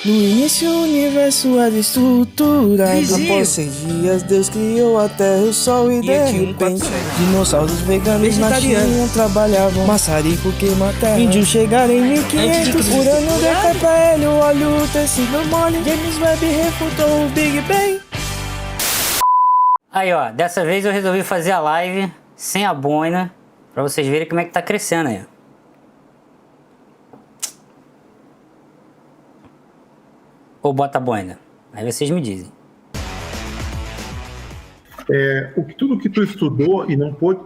No início o universo era estruturado. Após 6 dias Deus criou a terra e o sol e de repente dinossauros veganos na China trabalhavam. Maçarico queima a terra. Índios chegaram em 1500. Urânio decai pra ele, o óleo, o tecido mole. James Webb refutou o Big Bang. Aí ó, dessa vez eu resolvi fazer a live sem a boina, pra vocês verem como é que tá crescendo aí. Ou bota a boina? Aí vocês me dizem. Tudo que tu estudou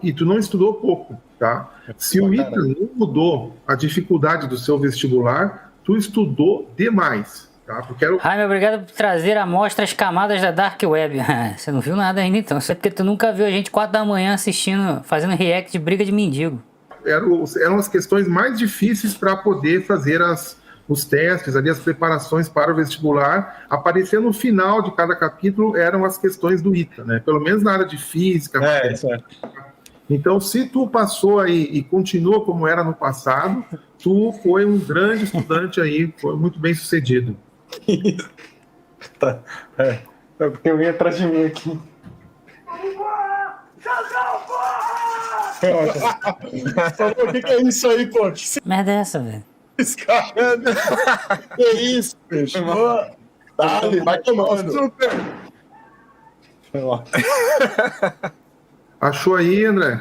e tu não estudou pouco, tá? Se o ITA não mudou a dificuldade do seu vestibular, tu estudou demais, tá? Porque era o... Jaime, obrigado por trazer à mostra as camadas da Dark Web. Você não viu nada ainda então, isso é porque tu nunca viu a gente 4 da manhã assistindo, fazendo react de briga de mendigo. Eram as questões mais difíceis para poder fazer os testes, ali, as preparações para o vestibular. Aparecendo no final de cada capítulo eram as questões do ITA, né? Pelo menos na área de física. Isso é. Então, se tu passou aí e continua como era no passado, tu foi um grande estudante aí, foi muito bem sucedido. Tá. Tem alguém atrás de mim aqui. O que é isso aí, pô? Que Merda é essa, velho? escarrando? Que isso, bicho? Dale, vai tomando. Super. Achou aí, André?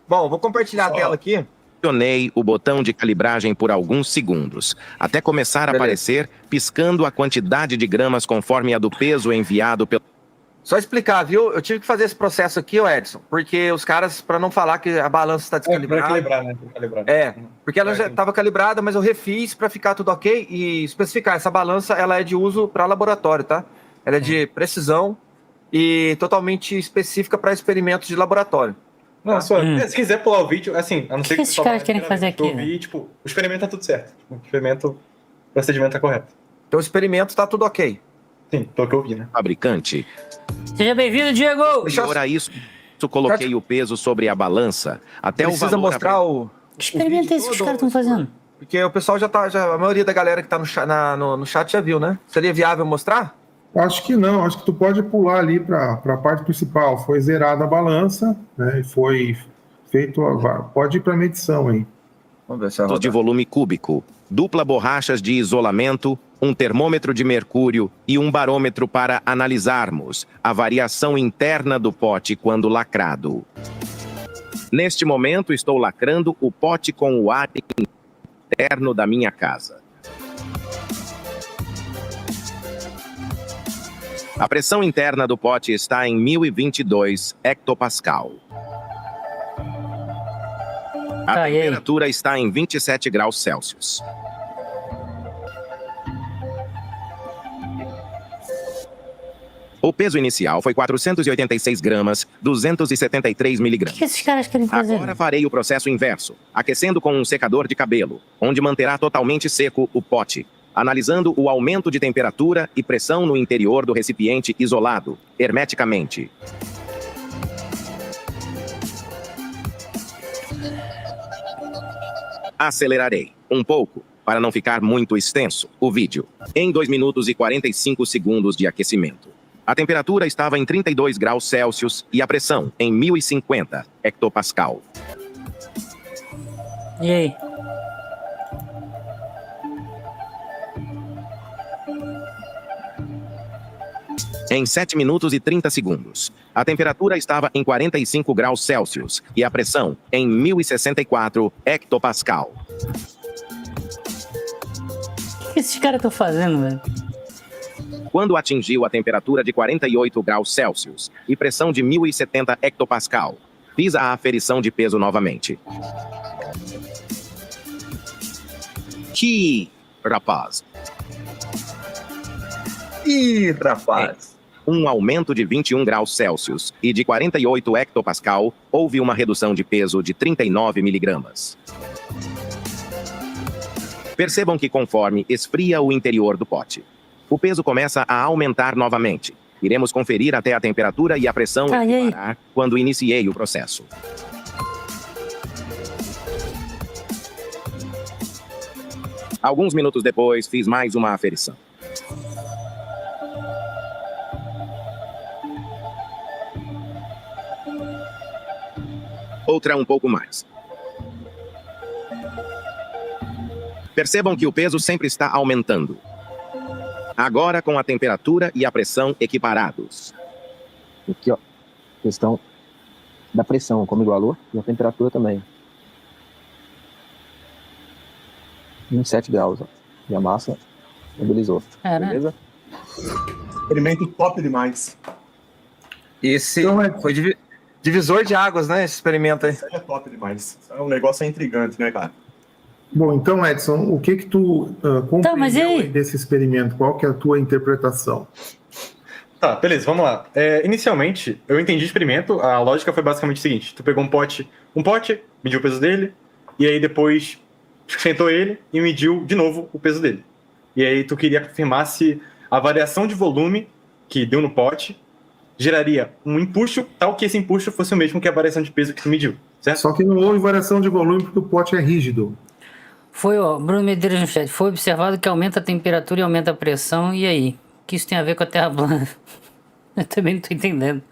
Bom, vou compartilhar a tela aqui. Pressionei o botão de calibragem por alguns segundos, até começar a aparecer, piscando a quantidade de gramas conforme a do peso enviado pelo... Só explicar, viu? Eu tive que fazer esse processo aqui, ô Edson, porque os caras, para não falar que a balança está descalibrada... Pra calibrar, né? Pra calibrar. Porque ela já estava calibrada, mas eu refiz para ficar tudo ok e especificar. Essa balança, ela é de uso para laboratório, tá? Ela é de precisão e totalmente específica para experimentos de laboratório. Não, só, se quiser pular o vídeo, assim, a não ser que esses caras querem fazer aqui, eu vi, tipo, o experimento tá tudo certo. O procedimento tá correto. Então o experimento tá tudo ok. Sim, pelo que eu vi, né? fabricante. Seja bem-vindo, Diego! Agora isso, coloquei o peso sobre a balança, até o Precisa valor... mostrar o... Que experimento é esse que os caras estão fazendo? Porque o pessoal a maioria da galera que tá no chat já viu, né? Seria viável mostrar? Acho que não, acho que tu pode pular ali para a parte principal. Foi zerada a balança, né? E foi feito. Pode ir para a medição aí. Vamos ver se é de volume cúbico, dupla borrachas de isolamento, um termômetro de mercúrio e um barômetro para analisarmos a variação interna do pote quando lacrado. Neste momento, estou lacrando o pote com o ar interno da minha casa. A pressão interna do pote está em 1022 hectopascal. A temperatura está em 27 graus Celsius. O peso inicial foi 486 gramas, 273 miligramas. O que esses caras querem fazer? Agora farei o processo inverso, aquecendo com um secador de cabelo, onde manterá totalmente seco o pote, analisando o aumento de temperatura e pressão no interior do recipiente isolado, hermeticamente. Acelerarei um pouco, para não ficar muito extenso, o vídeo, em 2 minutos e 45 segundos de aquecimento. A temperatura estava em 32 graus Celsius e a pressão em 1050 hectopascal. E aí? Em 7 minutos e 30 segundos, a temperatura estava em 45 graus Celsius e a pressão em 1064 hectopascal. O que esses caras estão fazendo, velho? Quando atingiu a temperatura de 48 graus Celsius e pressão de 1070 hectopascal, fiz a aferição de peso novamente. Que rapaz! Ih, rapaz! Um aumento de 21 graus Celsius e de 48 hectopascal, houve uma redução de peso de 39 miligramas. Percebam que conforme esfria o interior do pote, o peso começa a aumentar novamente. Iremos conferir até a temperatura e a pressão equiparar quando iniciei o processo. Alguns minutos depois, fiz mais uma aferição. Outra um pouco mais. Percebam que o peso sempre está aumentando. Agora com a temperatura e a pressão equiparados. Aqui, ó, questão da pressão, como igualou, e a temperatura também. 27 graus, ó. E a massa estabilizou. Beleza? Experimento top demais. Esse Então, foi divisor de águas, né? Esse experimento aí. Isso aí é top demais. O negócio é intrigante, né, cara? Bom, então, Edson, o que tu compreendeu mas e aí? desse experimento? Qual que é a tua interpretação? Tá, beleza, vamos lá. Inicialmente, eu entendi o experimento, a lógica foi basicamente o seguinte: tu pegou um pote, mediu o peso dele, e aí depois sentou ele e mediu de novo o peso dele. E aí tu queria confirmar se a variação de volume que deu no pote geraria um empuxo, tal que esse empuxo fosse o mesmo que a variação de peso que tu mediu, certo? Só que não houve variação de volume porque o pote é rígido. Foi, ó, Bruno Medeiros no chat. Foi observado que aumenta a temperatura e aumenta a pressão. E aí? O que isso tem a ver com a Terra plana? Eu também não tô entendendo.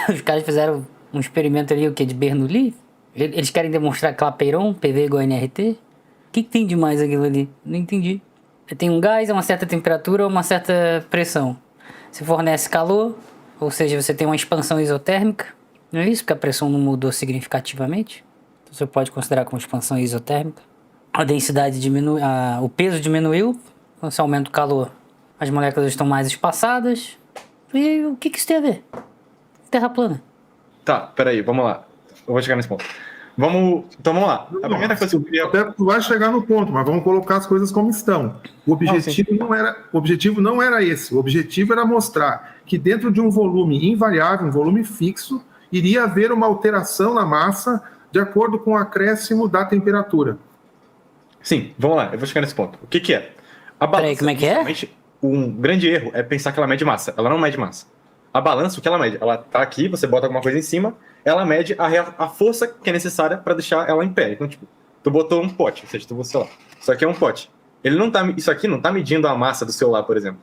Os caras fizeram um experimento ali, o que? De Bernoulli? Eles querem demonstrar Clapeyron, PV igual a NRT? O que tem de mais aquilo ali? Não entendi. Tem um gás a uma certa temperatura ou uma certa pressão. Se fornece calor, ou seja, você tem uma expansão isotérmica. Não é isso? Porque a pressão não mudou significativamente. Então você pode considerar como expansão isotérmica. A densidade diminui, o peso diminuiu, quando você aumenta o calor, as moléculas estão mais espaçadas. E o que isso tem a ver? Terra plana. Tá, peraí, vamos lá. Eu vou chegar nesse ponto. Então vamos lá. A primeira coisa que eu queria... Até tu vai chegar no ponto, mas vamos colocar as coisas como estão. O objetivo não era esse. O objetivo era mostrar que dentro de um volume invariável, um volume fixo, iria haver uma alteração na massa de acordo com o acréscimo da temperatura. Sim, vamos lá, eu vou chegar nesse ponto. O que é? A balança, Peraí, como é que é? Um grande erro é pensar que ela mede massa. Ela não mede massa. A balança, o que ela mede? Ela tá aqui, você bota alguma coisa em cima, ela mede a força que é necessária para deixar ela em pé. Então, tipo, tu botou um pote, ou seja, tu botou, sei lá, isso aqui é um pote. Isso aqui não tá medindo a massa do celular, por exemplo.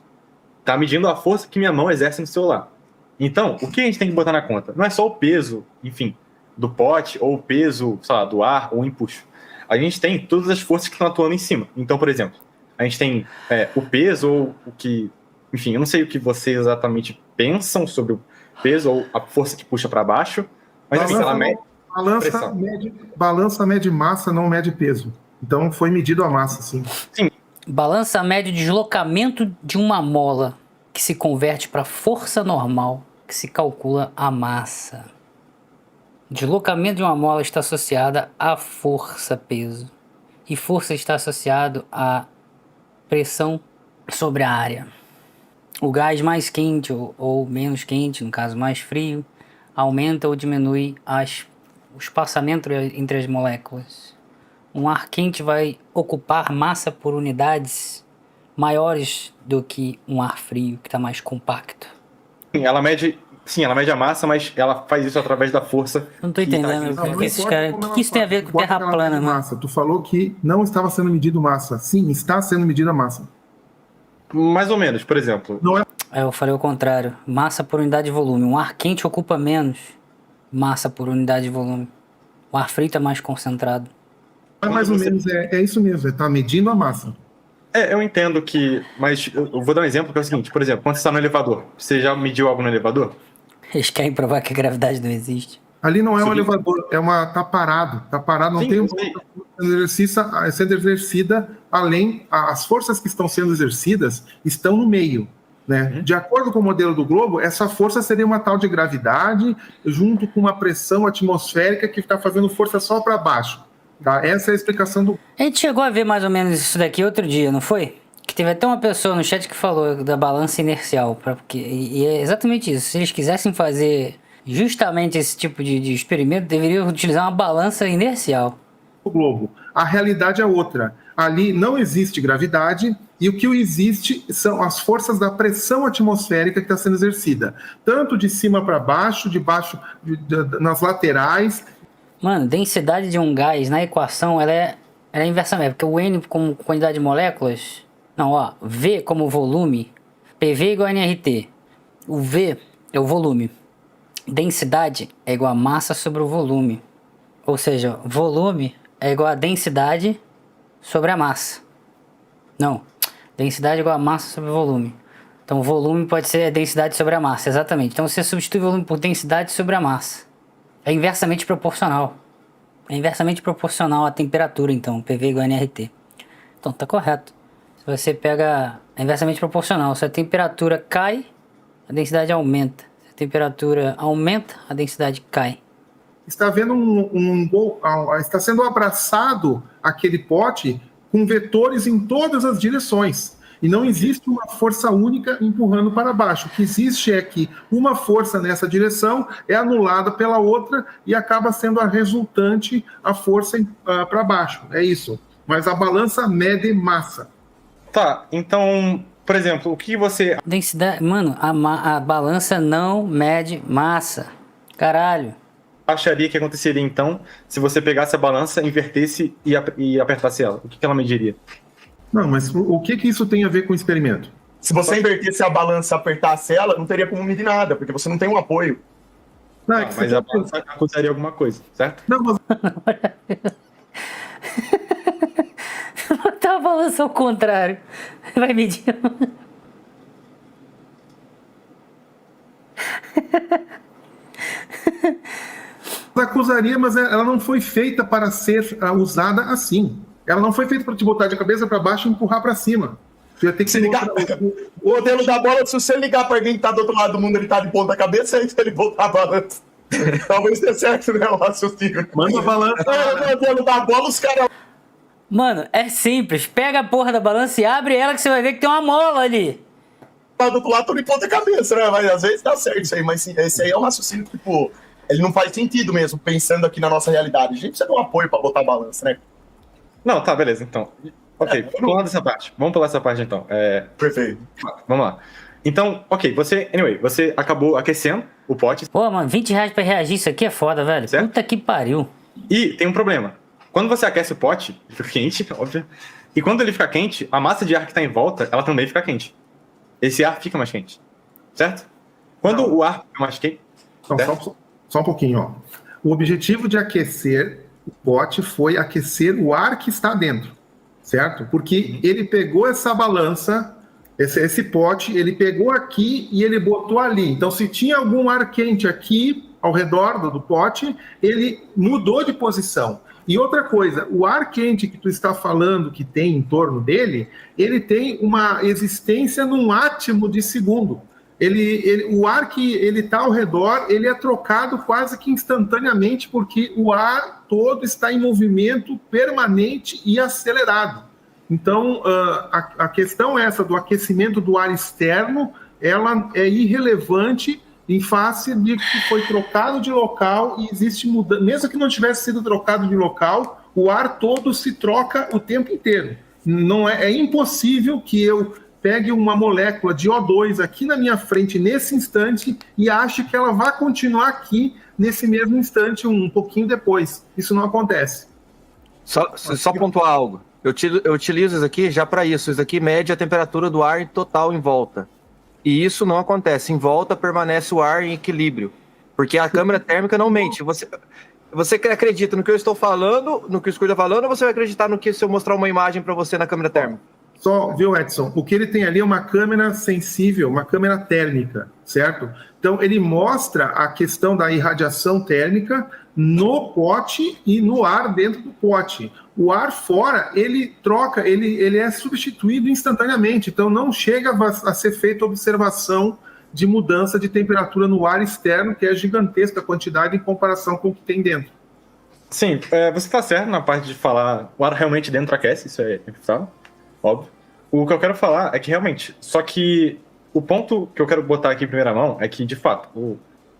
Tá medindo a força que minha mão exerce no celular. Então, o que a gente tem que botar na conta? Não é só o peso, enfim, do pote, ou o peso, sei lá, do ar, ou o empuxo. A gente tem todas as forças que estão atuando em cima. Então, por exemplo, a gente tem o peso, ou o que... Enfim, eu não sei o que vocês exatamente pensam sobre o peso, ou a força que puxa para baixo, mas enfim, ela mede pressão. Balança mede massa, não mede peso. Então, foi medido a massa, sim. Sim. Balança mede o deslocamento de uma mola, que se converte para força normal, que se calcula a massa. Deslocamento de uma mola está associada à força-peso. E força está associado à pressão sobre a área. O gás mais quente ou menos quente, no caso mais frio, aumenta ou diminui o espaçamento entre as moléculas. Um ar quente vai ocupar massa por unidades maiores do que um ar frio, que está mais compacto. Ela mede a massa, mas ela faz isso através da força. Não tô entendendo. O que isso tem a ver com terra plana, mano? Tu falou que não estava sendo medido massa. Sim, está sendo medida massa. Mais ou menos, por exemplo. Não é... Eu falei o contrário. Massa por unidade de volume. Um ar quente ocupa menos massa por unidade de volume. O ar frio está mais concentrado. Mas mais ou menos é isso mesmo. Está medindo a massa. Eu entendo que... Mas eu vou dar um exemplo que é o seguinte. Por exemplo, quando você está no elevador, você já mediu algo no elevador? Eles querem provar que a gravidade não existe. Ali não é um elevador, tá parado. Tá parado, não tem sendo exercida além... As forças que estão sendo exercidas estão no meio. Né? De acordo com o modelo do globo, essa força seria uma tal de gravidade junto com uma pressão atmosférica que está fazendo força só para baixo. Tá? Essa é a explicação do... A gente chegou a ver mais ou menos isso daqui outro dia, não foi? Que teve até uma pessoa no chat que falou da balança inercial. E é exatamente isso. Se eles quisessem fazer justamente esse tipo de experimento, deveriam utilizar uma balança inercial. O globo. A realidade é outra. Ali não existe gravidade e o que existe são as forças da pressão atmosférica que está sendo exercida. Tanto de cima para baixo, de baixo, nas laterais. Mano, densidade de um gás na equação ela é inversamente, porque o N como quantidade de moléculas Não, ó, V como volume, PV igual a nRT. O V é o volume. Densidade é igual a massa sobre o volume. Ou seja, volume é igual a densidade sobre a massa. Não, densidade é igual a massa sobre o volume. Então, volume pode ser a densidade sobre a massa, exatamente. Então, você substitui volume por densidade sobre a massa. É inversamente proporcional. É inversamente proporcional à temperatura, então, PV igual a nRT. Então, tá correto. Se você pega... É inversamente proporcional. Se a temperatura cai, a densidade aumenta. Se a temperatura aumenta, a densidade cai. Está havendo está sendo abraçado aquele pote com vetores em todas as direções. E não existe uma força única empurrando para baixo. O que existe é que uma força nessa direção é anulada pela outra e acaba sendo a resultante a força para baixo. É isso. Mas a balança mede massa. Tá, então, por exemplo, o que você... Densidade... Mano, a balança não mede massa. Caralho. acharia que aconteceria, então, se você pegasse a balança, invertesse e apertasse ela? O que ela mediria? Não, mas o que isso tem a ver com o experimento? Se você invertesse a balança e apertasse ela, não teria como medir nada, porque você não tem um apoio. Não, mas a balança acusaria alguma coisa, certo? Não, mas... Botar a balança ao contrário. Vai medir. Acusaria, mas ela não foi feita para ser usada assim. Ela não foi feita para te botar de cabeça para baixo e empurrar para cima. Você ia ter que se ligar. O modelo da bola, se você ligar para alguém que está do outro lado do mundo, ele está de ponta cabeça, aí ele botar a balança. Talvez dê certo, né? O raciocínio. Manda a balança. O modelo da bola, os caras. Mano, é simples. Pega a porra da balança e abre ela que você vai ver que tem uma mola ali. Do outro lado, de ponta cabeça, né? Mas às vezes dá certo isso aí. Mas esse aí é um raciocínio, tipo, ele não faz sentido mesmo, pensando aqui na nossa realidade. A gente precisa de um apoio para botar a balança, né? Não, tá, beleza, então. Ok, vamos pular dessa parte. Vamos pular essa parte, então. Perfeito. Vamos lá. Então, ok, você acabou aquecendo o pote. Pô, mano, R$20 pra reagir, isso aqui é foda, velho. Certo? Puta que pariu. E tem um problema. Quando você aquece o pote, ele fica quente, óbvio. E quando ele fica quente, a massa de ar que está em volta, ela também fica quente. Esse ar fica mais quente. Certo? Quando o ar fica mais quente... Então, só um pouquinho, ó. O objetivo de aquecer o pote foi aquecer o ar que está dentro. Certo? Porque ele pegou essa balança, esse pote, ele pegou aqui e ele botou ali. Então, se tinha algum ar quente aqui, ao redor do pote, ele mudou de posição. E outra coisa, o ar quente que tu está falando que tem em torno dele, ele tem uma existência num átimo de segundo. O ar que ele está ao redor, ele é trocado quase que instantaneamente, porque o ar todo está em movimento permanente e acelerado. Então, a questão essa do aquecimento do ar externo, ela é irrelevante em face de que foi trocado de local e existe mudança. Mesmo que não tivesse sido trocado de local, o ar todo se troca o tempo inteiro. Não é impossível que eu pegue uma molécula de O2 aqui na minha frente nesse instante e ache que ela vai continuar aqui nesse mesmo instante um pouquinho depois. Isso não acontece. Só pontuar algo. Eu utilizo isso aqui já para isso. Isso aqui mede a temperatura do ar total em volta. E isso não acontece. Em volta permanece o ar em equilíbrio. Porque a câmera térmica não mente. Você acredita no que eu estou falando, no que o Scooter está falando, ou você vai acreditar no que se eu mostrar uma imagem para você na câmera térmica? Só, viu, Edson? O que ele tem ali é uma câmera sensível, uma câmera térmica, certo? Então, ele mostra a questão da irradiação térmica no pote e no ar dentro do pote. O ar fora, ele troca, ele é substituído instantaneamente. Então, não chega a ser feita observação de mudança de temperatura no ar externo, que é gigantesca a quantidade em comparação com o que tem dentro. Sim, você está certo na parte de falar o ar realmente dentro aquece, isso é inevitável. Óbvio. O que eu quero falar é que realmente, só que o ponto que eu quero botar aqui em primeira mão é que, de fato,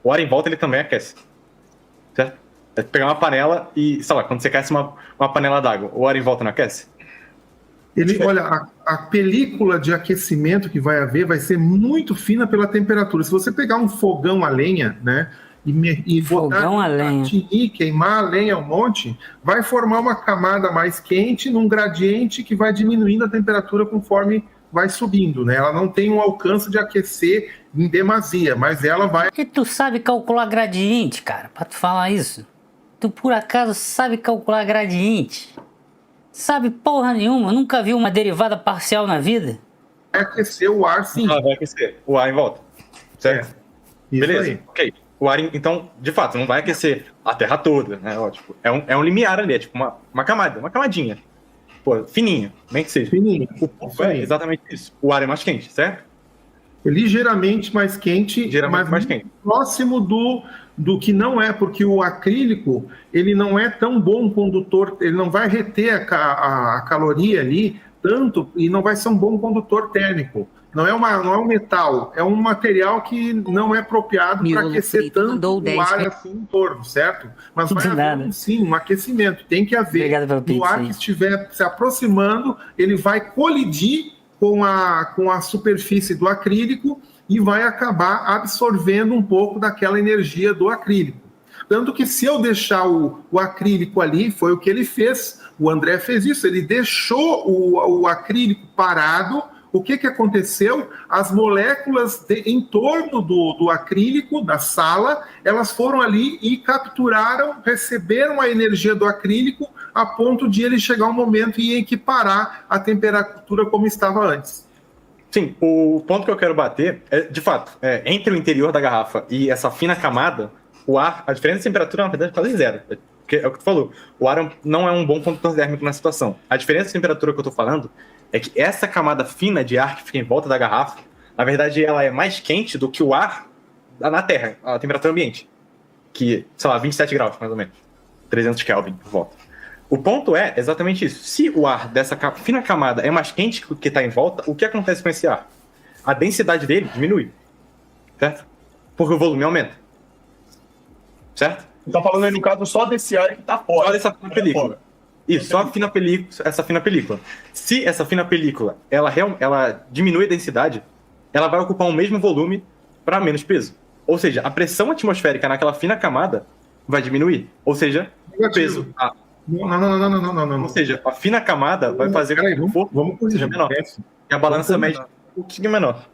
o ar em volta ele também aquece. Certo? É pegar uma panela e, sei lá, quando você aquece uma panela d'água, o ar em volta não aquece? Olha, a película de aquecimento que vai haver vai ser muito fina pela temperatura. Se você pegar um fogão a lenha, né, e botar Fogão a lenha. queimar a lenha um monte, vai formar uma camada mais quente num gradiente que vai diminuindo a temperatura conforme vai subindo, né? Ela não tem um alcance de aquecer em demasia, mas ela vai... E tu sabe calcular gradiente, cara, pra tu falar isso? Tu por acaso sabe calcular gradiente? Sabe porra nenhuma, nunca viu uma derivada parcial na vida? aquecer o ar, sim. Vai aquecer o ar em volta. Certo? Isso Beleza, aí. ok. O ar, então, de fato, não vai aquecer a Terra toda, né? Ó, tipo, é um limiar ali, é tipo uma camada, uma camadinha. Pô, fininha, nem que seja. Fininho. O ponto Isso é aí. exatamente isso. O ar é mais quente, certo? Ligeiramente mais quente, Ligeiramente mas mais quente. próximo do que não é, porque o acrílico ele não é tão bom condutor, ele não vai reter a caloria ali tanto e não vai ser um bom condutor térmico. Não é um metal, é um material que não é apropriado para Miolo aquecer Frito tanto mandou o 10 ar reais. assim em torno, certo? Mas vai De haver nada. sim um aquecimento, tem que haver. Obrigado pelo No pix ar aí. que estiver se aproximando, ele vai colidir com a superfície do acrílico e vai acabar absorvendo um pouco daquela energia do acrílico. Tanto que se eu deixar o acrílico ali, foi o que ele fez, o André fez isso, ele deixou o acrílico parado. O que aconteceu? As moléculas em torno do acrílico, da sala, elas foram ali e capturaram, receberam a energia do acrílico a ponto de ele chegar um momento em equiparar a temperatura como estava antes. Sim, o ponto que eu quero bater é, de fato, entre o interior da garrafa e essa fina camada, o ar, a diferença de temperatura na verdade é quase zero. Porque é o que tu falou, o ar não é um bom condutor térmico na situação. A diferença de temperatura que eu tô falando é que essa camada fina de ar que fica em volta da garrafa, na verdade ela é mais quente do que o ar na Terra, a temperatura ambiente. Que, sei lá, 27 graus, mais ou menos. 300 Kelvin por volta. O ponto é exatamente isso. Se o ar dessa fina camada é mais quente que o que está em volta, o que acontece com esse ar? A densidade dele diminui. Certo? Porque o volume aumenta. Certo? Você tá falando aí, no caso, só desse ar que tá fora. Só dessa fina película. Isso, só a fina película, essa fina película. Se essa fina película ela diminui a densidade, ela vai ocupar o mesmo volume para menos peso. Ou seja, a pressão atmosférica naquela fina camada vai diminuir. Ou seja, o peso. Não. Ou seja, a fina camada vai fazer com que o corpo Vamos corrigir. seja menor. E a balança média um pouquinho menor.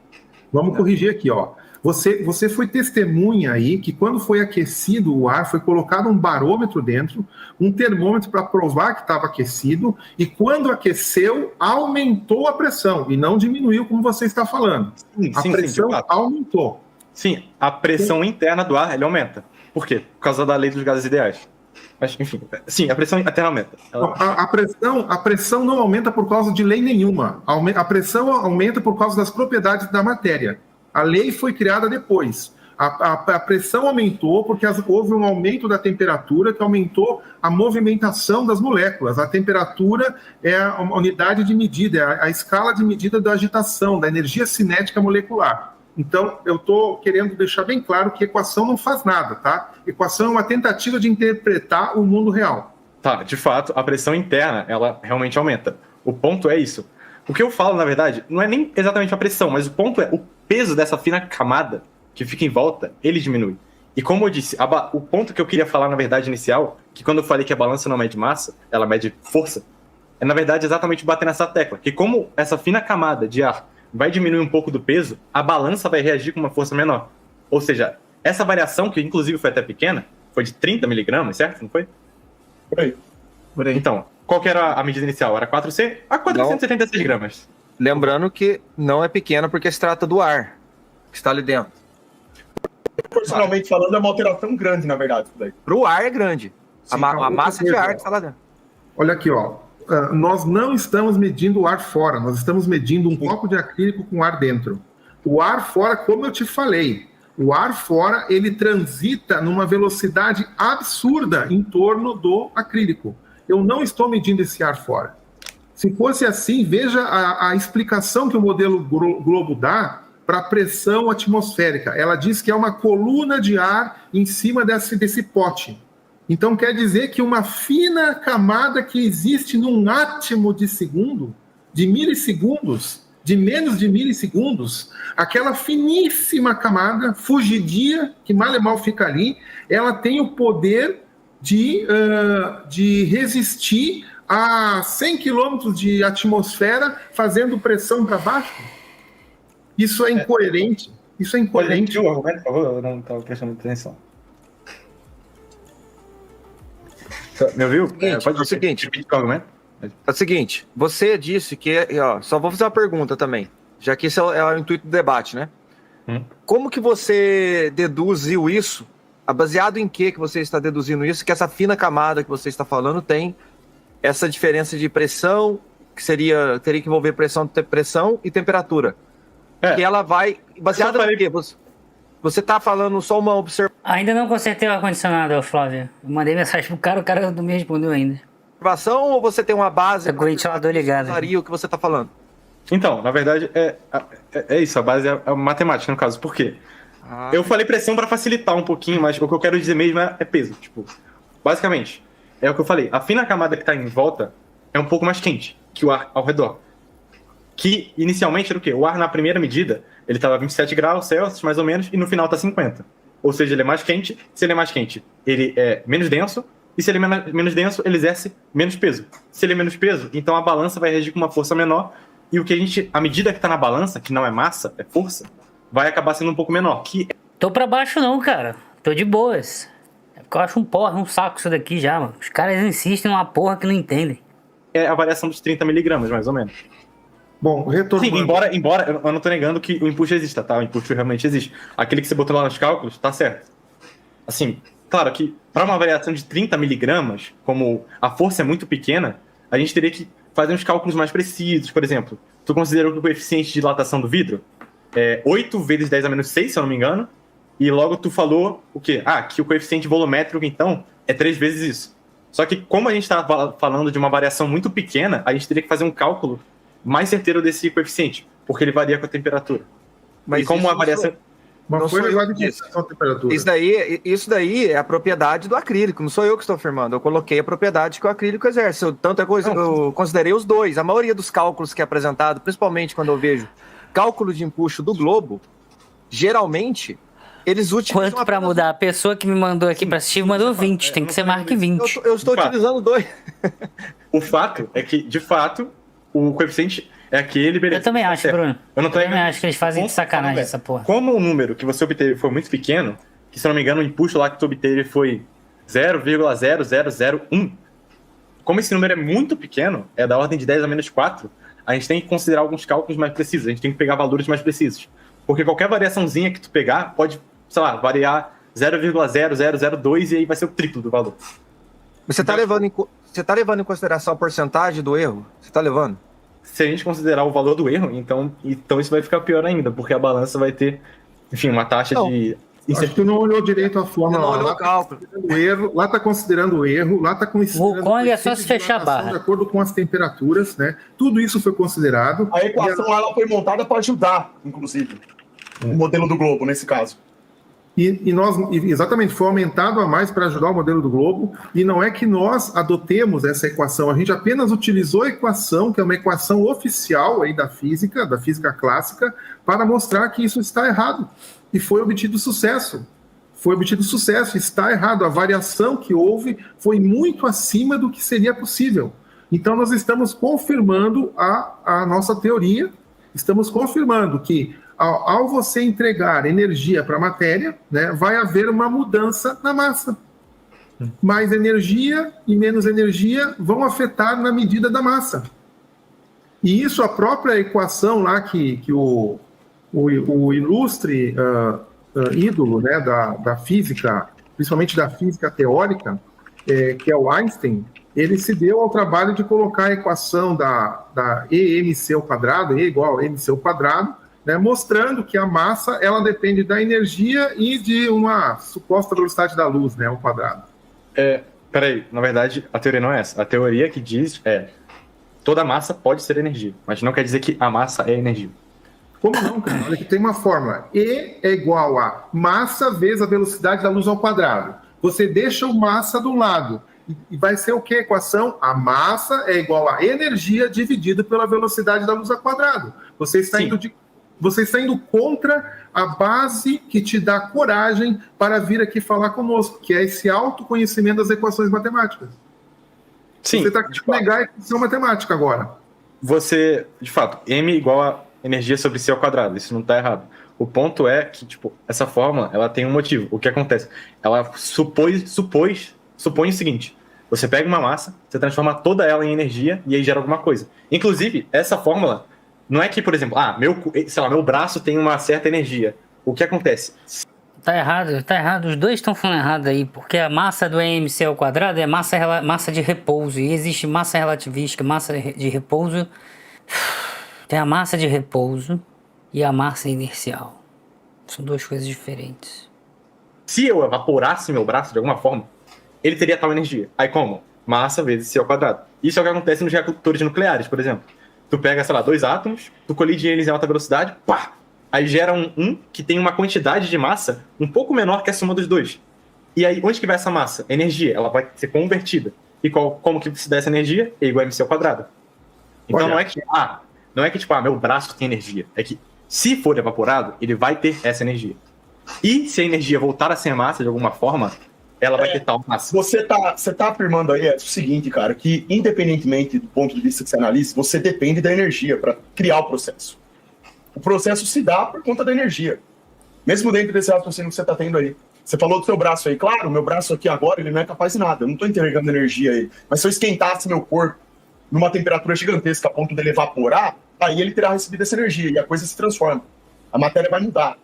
Vamos corrigir aqui, ó. Você foi testemunha aí que quando foi aquecido o ar, foi colocado um barômetro dentro, um termômetro para provar que estava aquecido, e quando aqueceu, aumentou a pressão, e não diminuiu, como você está falando. A pressão de fato. aumentou. Sim, a pressão interna do ar ele aumenta. Por quê? Por causa da lei dos gases ideais. Mas, enfim, sim, a pressão interna aumenta. A pressão não aumenta por causa de lei nenhuma. A pressão aumenta por causa das propriedades da matéria. A lei foi criada depois. A pressão aumentou porque houve um aumento da temperatura que aumentou a movimentação das moléculas. A temperatura é a unidade de medida, é a escala de medida da agitação, da energia cinética molecular. Então, eu estou querendo deixar bem claro que equação não faz nada, tá? Equação é uma tentativa de interpretar o mundo real. Tá, de fato, a pressão interna, ela realmente aumenta. O ponto é isso. O que eu falo, na verdade, não é nem exatamente a pressão, mas o ponto é o peso dessa fina camada que fica em volta, ele diminui. E como eu disse, o ponto que eu queria falar, na verdade, inicial, que quando eu falei que a balança não mede massa, ela mede força, é, na verdade, exatamente bater nessa tecla. Que como essa fina camada de ar vai diminuir um pouco do peso, a balança vai reagir com uma força menor. Ou seja, essa variação, que inclusive foi até pequena, foi de 30 miligramas, certo? Não foi? Por aí. Então, qual que era a medida inicial? Era 476 gramas. Lembrando que não é pequena porque se trata do ar que está ali dentro. Proporcionalmente falando, é uma alteração grande, na verdade. Isso daí. Para o ar é grande. Sim, A massa de outra ar coisa, que está lá dentro. Olha aqui, ó. Nós não estamos medindo o ar fora, nós estamos medindo um copo de acrílico com ar dentro. O ar fora, como eu te falei, o ar fora ele transita numa velocidade absurda em torno do acrílico. Eu não estou medindo esse ar fora. Se fosse assim, veja a explicação que o modelo Globo dá para a pressão atmosférica. Ela diz que é uma coluna de ar em cima desse pote. Então quer dizer que uma fina camada que existe num átimo de segundo, de milissegundos, de menos de milissegundos, aquela finíssima camada fugidia, que mal e mal fica ali, ela tem o poder de resistir a 100 quilômetros de atmosfera fazendo pressão para baixo. Isso é incoerente. Isso é incoerente. Pode repetir o argumento, por favor? Eu não estava prestando atenção. Me ouviu? É o seguinte. Repetir o argumento? É o seguinte, você disse que... Ó, só vou fazer uma pergunta também, já que esse é o intuito do debate, né? Como que você deduziu isso? Baseado em que você está deduzindo isso? Que essa fina camada que você está falando tem essa diferença de pressão, que teria que envolver pressão e temperatura. Que ela vai... Baseado em quê? Você está falando só uma observação... Ainda não consertei o ar-condicionado, Flávio. Eu mandei mensagem pro cara, o cara não me respondeu ainda. Ou você tem uma base... Tá com o ventilador ligado. O que você está falando? Então, na verdade, é isso. A base é a matemática, no caso. Por quê? Eu falei pressão para facilitar um pouquinho, mas o que eu quero dizer mesmo é peso. Tipo, basicamente, é o que eu falei. A fina camada que está em volta é um pouco mais quente que o ar ao redor. Que, inicialmente, era o quê? O ar, na primeira medida, ele estava a 27 graus Celsius, mais ou menos, e no final está 50. Ou seja, ele é mais quente. Se ele é mais quente, ele é menos denso. E se ele é menos denso, ele exerce menos peso. Se ele é menos peso, então a balança vai reagir com uma força menor. E o que a medida que está na balança, que não é massa, é força, vai acabar sendo um pouco menor. Tô pra baixo não, cara. Tô de boas. É porque eu acho um saco isso daqui já, mano. Os caras insistem numa porra que não entendem. É a variação dos 30 miligramas, mais ou menos. Bom, retorno. Sim, embora eu não tô negando que o input exista, tá? O input realmente existe. Aquele que você botou lá nos cálculos, tá certo. Assim, claro que para uma variação de 30 miligramas, como a força é muito pequena, a gente teria que fazer uns cálculos mais precisos. Por exemplo, tu considerou que o coeficiente de dilatação do vidro é 8 vezes 10 a menos 6, se eu não me engano, e logo tu falou o quê? Que o coeficiente volumétrico, então, é 3 vezes isso. Só que como a gente está falando de uma variação muito pequena, a gente teria que fazer um cálculo mais certeiro desse coeficiente, porque ele varia com a temperatura. Mas e como a variação... Uma coisa vai de temperatura. Isso daí é a propriedade do acrílico, não sou eu que estou afirmando. Eu coloquei a propriedade que o acrílico exerce. Eu considerei os dois. A maioria dos cálculos que é apresentado, principalmente quando eu vejo cálculo de empuxo do globo, geralmente eles utilizam... Quanto para mudar? A pessoa que me mandou aqui para assistir mandou 20. Tem que ser Mark 20. Eu estou utilizando dois. O fato é que, de fato, o coeficiente é aquele, beleza. Eu também acho, Bruno. Eu também acho que eles fazem de sacanagem essa porra. Como o número que você obteve foi muito pequeno, que se não me engano o impulso lá que tu obteve foi 0,0001, como esse número é muito pequeno, é da ordem de 10 a menos 4, a gente tem que considerar alguns cálculos mais precisos, a gente tem que pegar valores mais precisos. Porque qualquer variaçãozinha que tu pegar pode, sei lá, variar 0,0002 e aí vai ser o triplo do valor. Você tá levando em consideração a porcentagem do erro? Você tá levando? Se a gente considerar o valor do erro, então isso vai ficar pior ainda, porque a balança vai ter, enfim, uma taxa de... Acho que tu não olhou direito a forma lá. Lá está considerando o erro, lá está considerando o Kong é só se fechar a barra. De acordo com as temperaturas, né? Tudo isso foi considerado. A equação lá ela foi montada para ajudar, inclusive, o modelo do globo, nesse caso. Exatamente, foi aumentado a mais para ajudar o modelo do globo, e não é que nós adotemos essa equação, a gente apenas utilizou a equação, que é uma equação oficial aí da física clássica, para mostrar que isso está errado, e foi obtido sucesso. Está errado, a variação que houve foi muito acima do que seria possível. Então nós estamos confirmando a nossa teoria, estamos confirmando que ao você entregar energia para a matéria, né, vai haver uma mudança na massa. Mais energia e menos energia vão afetar na medida da massa. E isso, a própria equação lá que o ilustre ídolo, né, da física, principalmente da física teórica, que é o Einstein, ele se deu ao trabalho de colocar a equação da EmC ao quadrado, E igual a mc ao quadrado, né, mostrando que a massa ela depende da energia e de uma suposta velocidade da luz, né, ao quadrado. Peraí, na verdade, a teoria não é essa. A teoria que diz toda massa pode ser energia, mas não quer dizer que a massa é energia. Como não, cara? Olha que tem uma fórmula. E é igual a massa vezes a velocidade da luz ao quadrado. Você deixa o massa do lado. E vai ser o que a equação? A massa é igual a energia dividido pela velocidade da luz ao quadrado. Você está indo contra a base que te dá coragem para vir aqui falar conosco, que é esse autoconhecimento das equações matemáticas. Sim, você está querendo negar a equação matemática agora. Você, de fato, M igual a energia sobre C ao quadrado. Isso não está errado. O ponto é que, tipo, essa fórmula, ela tem um motivo. O que acontece? Ela supõe o seguinte: você pega uma massa, você transforma toda ela em energia e aí gera alguma coisa. Inclusive, essa fórmula não é que, por exemplo, meu braço tem uma certa energia. O que acontece? Tá errado. Os dois estão falando errado aí, porque a massa do MC ao quadrado é massa de repouso. E existe massa relativística, massa de repouso. Tem a massa de repouso e a massa inercial. São duas coisas diferentes. Se eu evaporasse meu braço de alguma forma, ele teria tal energia. Aí como? Massa vezes C ao quadrado. Isso é o que acontece nos reatores nucleares, por exemplo. Tu pega, sei lá, 2 átomos, tu colide eles em alta velocidade, pá! Aí gera um que tem uma quantidade de massa um pouco menor que a soma dos dois. E aí, onde que vai essa massa? Energia. Ela vai ser convertida. E como que se dá essa energia? É igual a MC ao quadrado. Então não é que, meu braço tem energia. É que, se for evaporado, ele vai ter essa energia. E se a energia voltar a ser massa de alguma forma, ela vai ter tal massa. Você tá afirmando aí o seguinte, cara, que independentemente do ponto de vista que você analisa, você depende da energia para criar o processo. O processo se dá por conta da energia. Mesmo dentro desse raciocínio que você está tendo aí. Você falou do seu braço aí. Claro, meu braço aqui agora, ele não é capaz de nada. Eu não estou entregando energia aí. Mas se eu esquentasse meu corpo numa temperatura gigantesca a ponto dele evaporar, aí ele terá recebido essa energia e a coisa se transforma. A matéria vai mudar.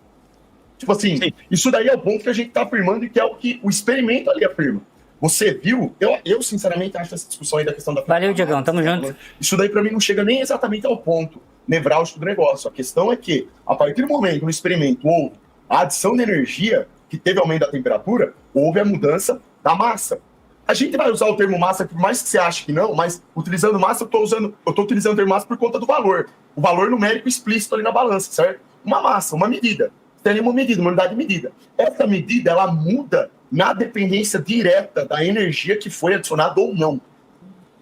Tipo assim, sim. Isso daí é o ponto que a gente está afirmando e que é o que o experimento ali afirma. Você viu? Eu sinceramente acho essa discussão aí da questão da... Valeu, Diegão. Tamo junto. Isso daí para mim não chega nem exatamente ao ponto nevrálgico do negócio. A questão é que, a partir do momento no experimento houve a adição de energia, que teve aumento da temperatura, houve a mudança da massa. A gente vai usar o termo massa, por mais que você ache que não, mas utilizando massa, eu tô utilizando o termo massa por conta do valor. O valor numérico explícito ali na balança, certo? Uma massa, uma medida. Tem uma medida, uma unidade de medida. Essa medida, ela muda na dependência direta da energia que foi adicionada ou não.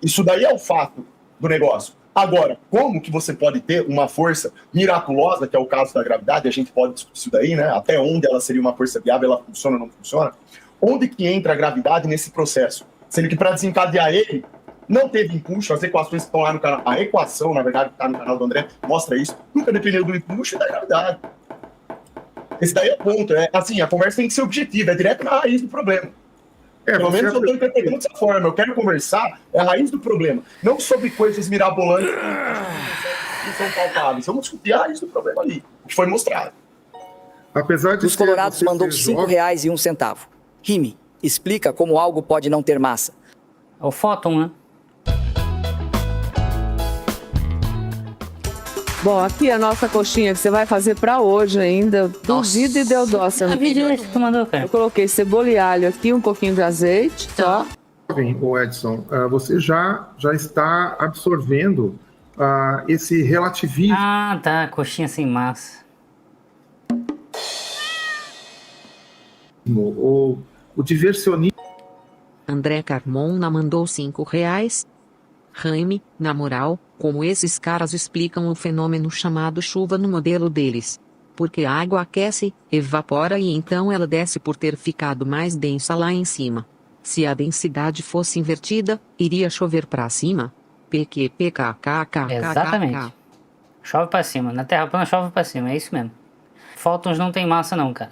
Isso daí é o fato do negócio. Agora, como que você pode ter uma força miraculosa, que é o caso da gravidade, a gente pode discutir isso daí, né? Até onde ela seria uma força viável, ela funciona ou não funciona? Onde que entra a gravidade nesse processo? Sendo que para desencadear ele, não teve empuxo, as equações que estão lá no canal, a equação, na verdade, que está no canal do André, mostra isso, nunca dependeu do empuxo e da gravidade. Esse daí é o ponto, assim, a conversa tem que ser objetiva, é direto na raiz do problema. Pelo menos eu estou interpretando dessa forma. Eu quero conversar a raiz do problema. Não sobre coisas mirabolantes que são palpáveis. Vamos discutir a raiz do problema ali, que foi mostrado. Apesar de Os Colorados mandou R$5,01. Rime, explica como algo pode não ter massa. É o fóton, né? Bom, aqui a nossa coxinha que você vai fazer pra hoje ainda. Duvido e deu dó. A vídeo que tu mandou, cara. Eu coloquei cebola e alho aqui, um pouquinho de azeite, só. O Edson, você já está absorvendo esse relativismo. Ah, tá. Coxinha sem massa. O diversionismo. André Carmona mandou R$5. Jaime, na moral, como esses caras explicam o fenômeno chamado chuva no modelo deles? Porque a água aquece, evapora e então ela desce por ter ficado mais densa lá em cima. Se a densidade fosse invertida, iria chover pra cima? PQPKKKKK. Exatamente. Chove pra cima. Na Terra plana chove pra cima, é isso mesmo. Fótons não tem massa não, cara.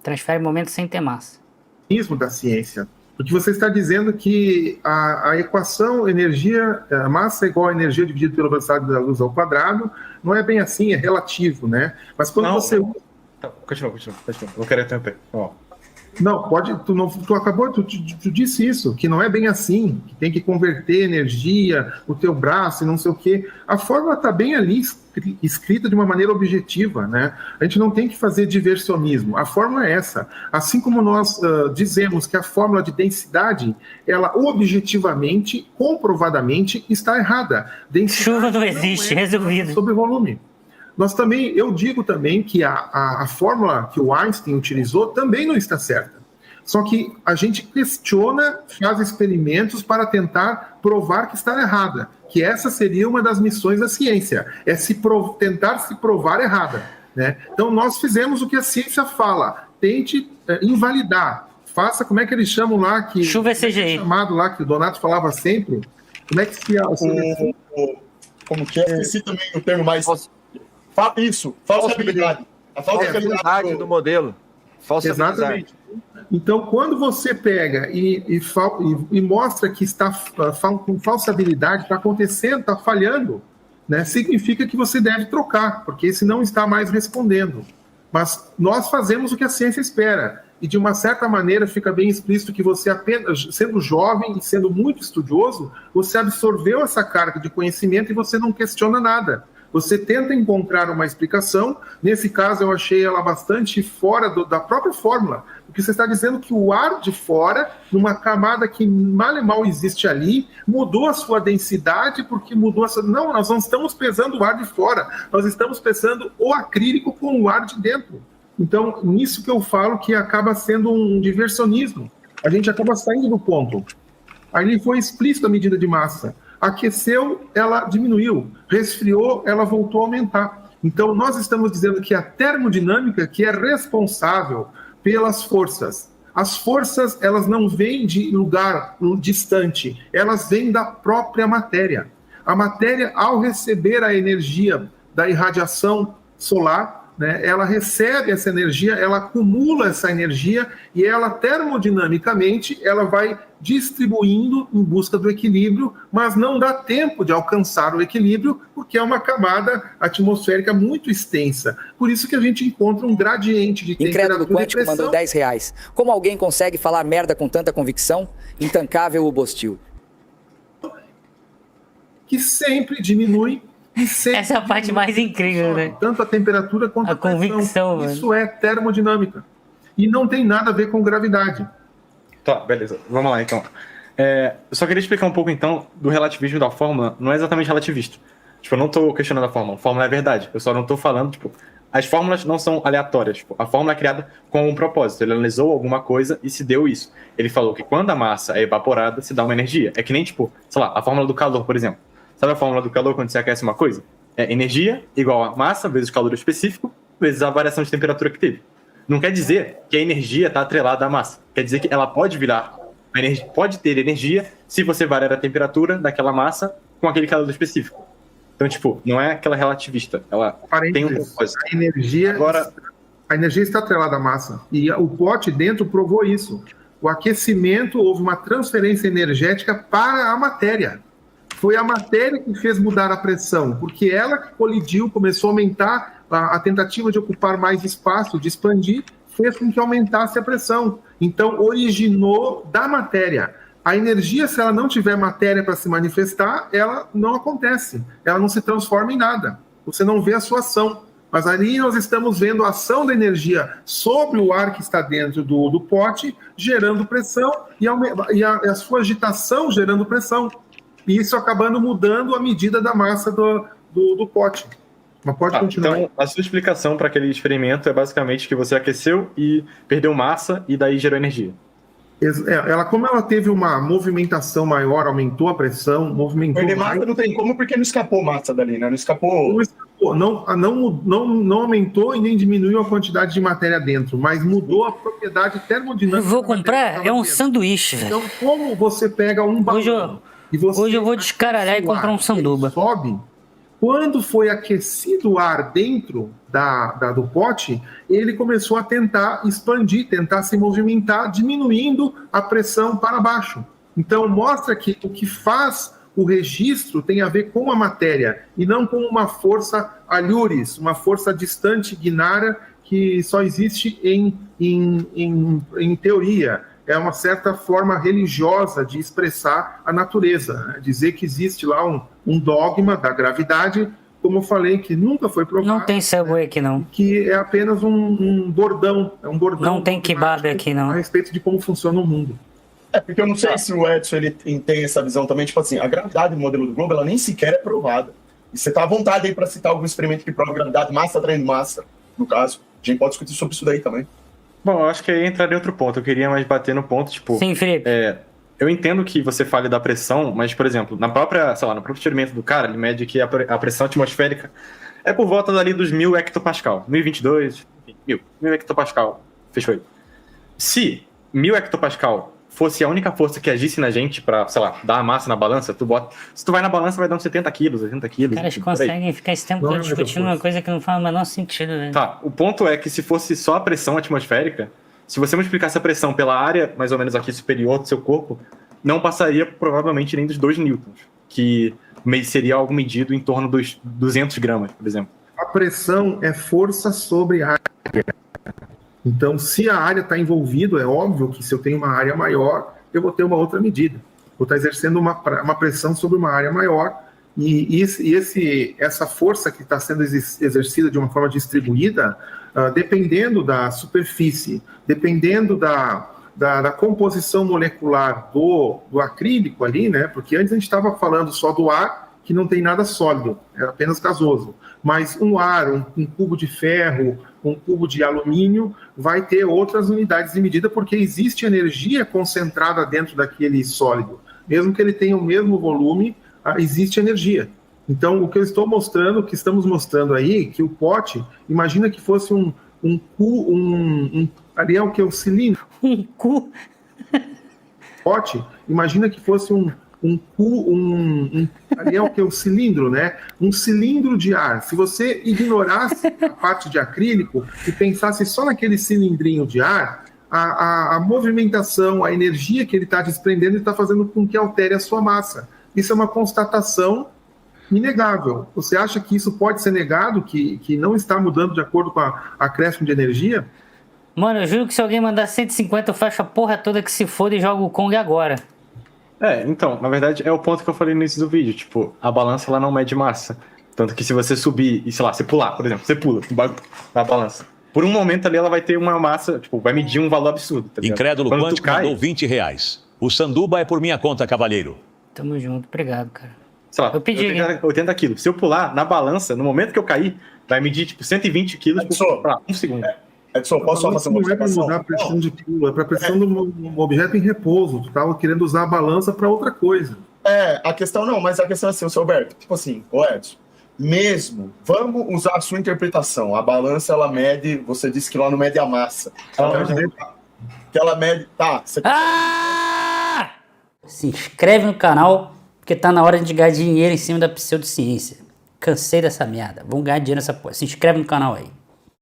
Transfere momento sem ter massa. Da ciência. Porque você está dizendo que a equação massa é igual a energia dividida pela velocidade da luz ao quadrado, não é bem assim, é relativo, né? Mas quando você... Continua. Não quero interromper. Não, pode. Tu acabou, tu disse isso, que não é bem assim, que tem que converter energia, o teu braço e não sei o quê. A fórmula está bem ali, escrita de uma maneira objetiva, né? A gente não tem que fazer diversionismo. A fórmula é essa. Assim como nós dizemos que a fórmula de densidade, ela objetivamente, comprovadamente, está errada. Densidade chuva não existe, resolvido. Sobre volume. Eu digo também que a fórmula que o Einstein utilizou também não está certa. Só que a gente questiona, faz experimentos para tentar provar que está errada, que essa seria uma das missões da ciência, é tentar se provar errada, né? Então nós fizemos o que a ciência fala, tente invalidar, faça, como é que eles chamam lá, que chuva é CGI, chamado lá que o Donato falava sempre, como é que se como que é? Esqueci também o termo mais isso, falsibilidade. A falsibilidade do modelo. Exatamente. Então, quando você pega e mostra que está com falsabilidade, está acontecendo, está falhando, né, significa que você deve trocar, porque esse não está mais respondendo. Mas nós fazemos o que a ciência espera. E, de uma certa maneira, fica bem explícito que você, apenas sendo jovem e sendo muito estudioso, você absorveu essa carga de conhecimento e você não questiona nada. Você tenta encontrar uma explicação. Nesse caso, eu achei ela bastante fora da própria fórmula, porque você está dizendo que o ar de fora, numa camada que mal e mal existe ali, mudou a sua densidade porque mudou a sua... Não, nós não estamos pesando o ar de fora, nós estamos pesando o acrílico com o ar de dentro. Então, nisso que eu falo que acaba sendo um diversionismo. A gente acaba saindo do ponto. Ali foi explícito a medida de massa. Aqueceu, ela diminuiu. Resfriou, ela voltou a aumentar. Então, nós estamos dizendo que a termodinâmica que é responsável pelas forças. As forças, elas não vêm de lugar distante, elas vêm da própria matéria. A matéria, ao receber a energia da irradiação solar, né, ela recebe essa energia, ela acumula essa energia e ela termodinamicamente ela vai distribuindo em busca do equilíbrio, mas não dá tempo de alcançar o equilíbrio porque é uma camada atmosférica muito extensa. Por isso que a gente encontra um gradiente de temperatura Incrédulo Quântico e pressão. mandou R$10. Como alguém consegue falar merda com tanta convicção? Intancável o Bostil. Que sempre diminui. Essa é a parte mais incrível, né? Tanto a temperatura quanto a convicção. Pressão. Isso é termodinâmica. E não tem nada a ver com gravidade. Tá, beleza. Vamos lá, então. Eu só queria explicar um pouco, então, do relativismo da fórmula. Não é exatamente relativista. Tipo, eu não tô questionando a fórmula. A fórmula é verdade. Eu só não tô falando, tipo... As fórmulas não são aleatórias. Tipo, a fórmula é criada com um propósito. Ele analisou alguma coisa e se deu isso. Ele falou que quando a massa é evaporada, se dá uma energia. É que nem, tipo, sei lá, a fórmula do calor, por exemplo. Sabe a fórmula do calor quando você aquece uma coisa? É energia igual a massa vezes o calor específico vezes a variação de temperatura que teve. Não quer dizer que a energia está atrelada à massa. Quer dizer que ela pode virar, pode ter energia se você variar a temperatura daquela massa com aquele calor específico. Então, tipo, não é aquela relativista. Ela tem um propósito. A energia está atrelada à massa. E o pote dentro provou isso. O aquecimento, houve uma transferência energética para a matéria. Foi a matéria que fez mudar a pressão, porque ela que colidiu, começou a aumentar a tentativa de ocupar mais espaço, de expandir, fez com que aumentasse a pressão. Então, originou da matéria. A energia, se ela não tiver matéria para se manifestar, ela não acontece, ela não se transforma em nada. Você não vê a sua ação. Mas ali nós estamos vendo a ação da energia sobre o ar que está dentro do pote, gerando pressão, e a sua agitação gerando pressão. E isso acabando mudando a medida da massa do pote. Mas pode continuar. Então, a sua explicação para aquele experimento é basicamente que você aqueceu e perdeu massa e daí gerou energia. Como ela teve uma movimentação maior, aumentou a pressão, movimentou... Perder massa não tem como, porque não escapou massa dali, né? Não escapou... Não aumentou e nem diminuiu a quantidade de matéria dentro, mas mudou a propriedade termodinâmica. Vou comprar, é um sanduíche, velho. Então, como você pega um balão... Hoje eu vou descaralhar e comprar um sanduba. Sobe, quando foi aquecido o ar dentro do pote, ele começou a tentar expandir, tentar se movimentar, diminuindo a pressão para baixo. Então, mostra que o que faz o registro tem a ver com a matéria e não com uma força alhures, uma força distante, ignara, que só existe em teoria. É uma certa forma religiosa de expressar a natureza, né? Dizer que existe lá um dogma da gravidade, como eu falei, que nunca foi provado. Não tem Subway aqui, não. Que é apenas um bordão. É um bordão. Não tem kebab aqui, não. A respeito de como funciona o mundo. Porque eu não sei se o Edson ele tem essa visão também, tipo assim, a gravidade do modelo do globo, ela nem sequer é provada. E você tá à vontade aí para citar algum experimento que prova gravidade, massa atraindo massa, no caso. A gente pode discutir sobre isso daí também. Bom, eu acho que aí entraria em outro ponto. Eu queria mais bater no ponto, tipo... Sim, Felipe. Eu entendo que você fale da pressão, mas, por exemplo, na própria, sei lá, no próprio experimento do cara, ele mede que a pressão atmosférica é por volta dali dos 1000 hectopascal. 1022, enfim, 1000 hectopascal. Fechou aí. Se 1000 hectopascal fosse a única força que agisse na gente pra, sei lá, dar a massa na balança, se tu vai na balança vai dar uns 70 quilos, 80 quilos. Os caras conseguem ficar esse tempo todo discutindo uma coisa que não faz o menor sentido, velho. Tá, o ponto é que se fosse só a pressão atmosférica, se você multiplicasse a pressão pela área, mais ou menos aqui superior do seu corpo, não passaria provavelmente nem dos 2 newtons, que seria algo medido em torno dos 200 gramas, por exemplo. A pressão é força sobre área. Então, se a área está envolvida, é óbvio que se eu tenho uma área maior, eu vou ter uma outra medida. Vou estar exercendo uma pressão sobre uma área maior, e essa força que está sendo exercida de uma forma distribuída, dependendo da superfície, dependendo da composição molecular do acrílico ali, né? Porque antes a gente estava falando só do ar, que não tem nada sólido, é apenas gasoso. Mas um ar, um cubo de ferro, um cubo de alumínio, vai ter outras unidades de medida, porque existe energia concentrada dentro daquele sólido. Mesmo que ele tenha o mesmo volume, existe energia. Então, o que eu estou mostrando, o que estamos mostrando aí, que o pote, imagina que fosse Ariel, que é um cilindro. Um cu? Pote, imagina que fosse Ariel, que é um cilindro, né? Um cilindro de ar. Se você ignorasse a parte de acrílico e pensasse só naquele cilindrinho de ar, a movimentação, a energia que ele está desprendendo está fazendo com que altere a sua massa. Isso é uma constatação inegável. Você acha que isso pode ser negado, que não está mudando de acordo com a acréscimo de energia? Mano, eu juro que se alguém mandar 150, eu fecho a porra toda que se foda e jogo o Kong agora. Então, na verdade, é o ponto que eu falei no início do vídeo. Tipo, a balança, ela não mede massa. Tanto que se você subir e, sei lá, você pular, por exemplo, você pula na balança. Por um momento ali, ela vai ter uma massa, tipo, vai medir um valor absurdo. Tá ligado? Incrédulo Quântico mandou R$20. O sanduba é por minha conta, cavalheiro. Tamo junto, obrigado, cara. Sei lá, eu pedi 80 quilos. Se eu pular na balança, no momento que eu cair, vai medir, tipo, 120 quilos por um segundo. Edson, posso só fazer uma observação? Não é para mudar a pressão de pulo, é para a pressão de um objeto em repouso. Tu estava querendo usar a balança para outra coisa. A questão não, mas a questão é assim, o seu Alberto, tipo assim, o Edson, mesmo, vamos usar a sua interpretação, a balança, ela mede, você disse que lá não mede a massa. Ela mede, tá. Se inscreve no canal, porque tá na hora de ganhar dinheiro em cima da pseudociência. Cansei dessa merda, vamos ganhar dinheiro nessa porra. Se inscreve no canal aí.